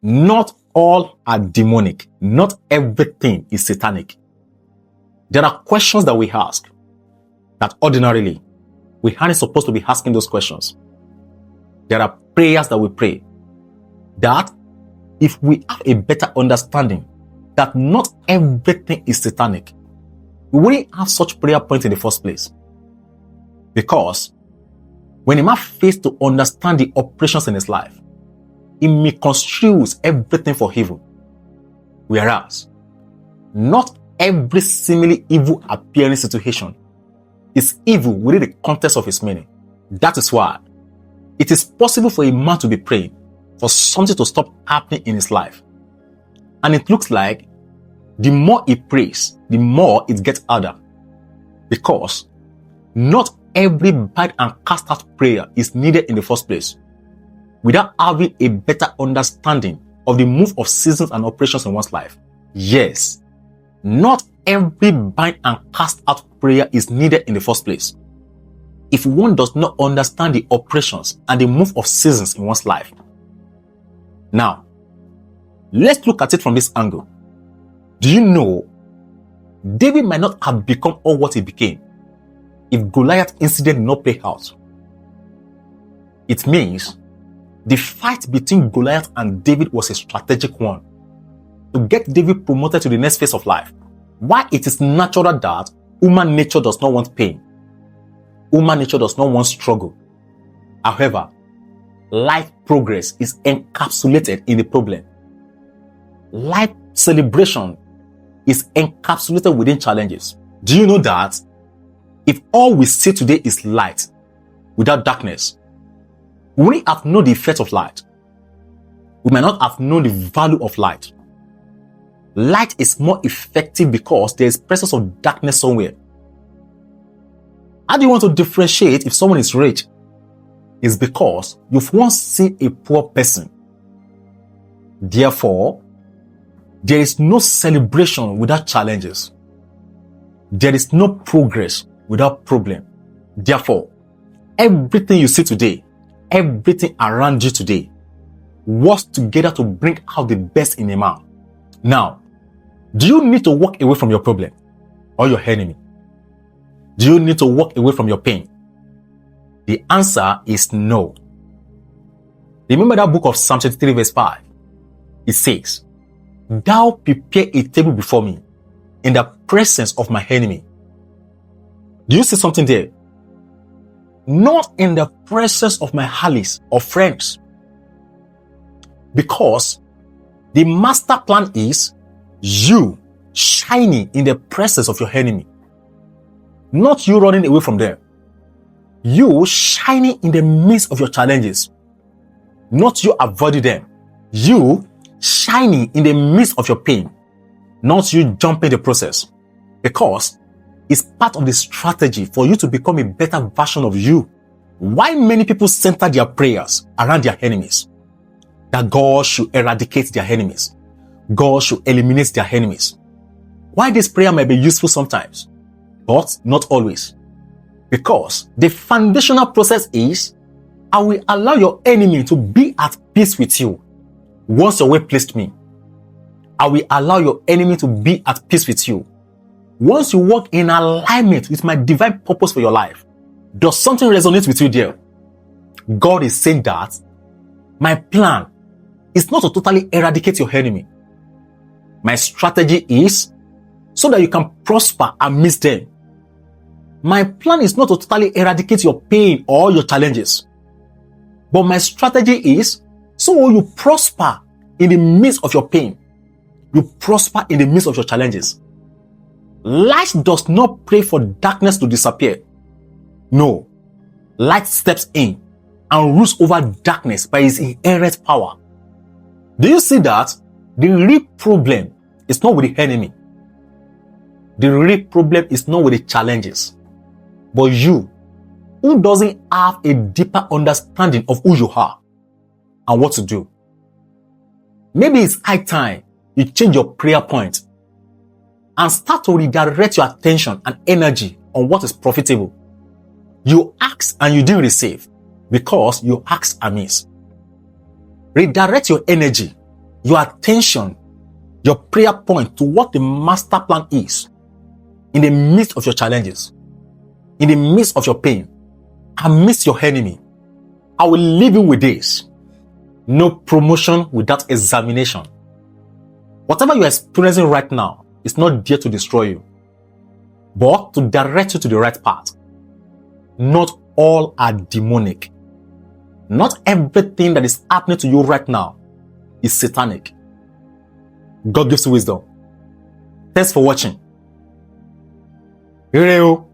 Not all are demonic. Not everything is satanic. There are questions that we ask that ordinarily we aren't supposed to be asking those questions. There are prayers that we pray that if we have a better understanding that not everything is satanic, we wouldn't have such prayer points in the first place. Because when a man fails to understand the operations in his life, he misconstrues everything for evil. Whereas, not every seemingly evil appearing situation is evil within the context of its meaning. That is why it is possible for a man to be praying for something to stop happening in his life. And it looks like the more he prays, the more it gets harder. Because not every bind and cast out prayer is needed in the first place without having a better understanding of the move of seasons and operations in one's life. Yes, not every bind and cast out prayer is needed in the first place if one does not understand the operations and the move of seasons in one's life. Now, let's look at it from this angle. Do you know David might not have become all what he became if Goliath incident did not play out? It means the fight between Goliath and David was a strategic one to get David promoted to the next phase of life. Why it is natural that human nature does not want pain. Human nature does not want struggle. However, life progress is encapsulated in the problem. Life celebration is encapsulated within challenges. Do you know that if all we see today is light without darkness, we wouldn't have known the effect of light. We might not have known the value of light. Light is more effective because there is presence of darkness somewhere. How do you want to differentiate if someone is rich? It's because you've once seen a poor person. Therefore, there is no celebration without challenges. There is no progress without problem. Therefore, everything you see today, everything around you today, works together to bring out the best in a man. Now, do you need to walk away from your problem or your enemy? Do you need to walk away from your pain? The answer is no. Remember that book of Psalm 23 verse 5? It says, "Thou prepare a table before me in the presence of my enemy." Do you see something there? Not in the presence of my allies or friends. Because the master plan is you shining in the presence of your enemy. Not you running away from them. You shining in the midst of your challenges. Not you avoiding them. You shining in the midst of your pain. Not you jumping the process. Because it's part of the strategy for you to become a better version of you. Why many people center their prayers around their enemies? That God should eradicate their enemies. God should eliminate their enemies. Why this prayer might be useful sometimes, but not always. Because the foundational process is, I will allow your enemy to be at peace with you once your way pleased me. I will allow your enemy to be at peace with you once you walk in alignment with my divine purpose for your life. Does something resonate with you there? God is saying that my plan is not to totally eradicate your enemy. My strategy is so that you can prosper amidst them. My plan is not to totally eradicate your pain or your challenges. But my strategy is so you prosper in the midst of your pain. You prosper in the midst of your challenges. Light does not pray for darkness to disappear. No. Light steps in and rules over darkness by its inherent power. Do you see that? The real problem is not with the enemy. The real problem is not with the challenges. But you, who doesn't have a deeper understanding of who you are and what to do. Maybe it's high time you change your prayer point and start to redirect your attention and energy on what is profitable. You ask and you didn't receive because you asked amiss. Redirect your energy your attention, your prayer point to what the master plan is in the midst of your challenges, in the midst of your pain, amidst your enemy. I will leave you with this. No promotion without examination. Whatever you're experiencing right now is not there to destroy you, but to direct you to the right path. Not all are demonic. Not everything that is happening to you right now is satanic. God gives you wisdom. Thanks for watching. Ire o.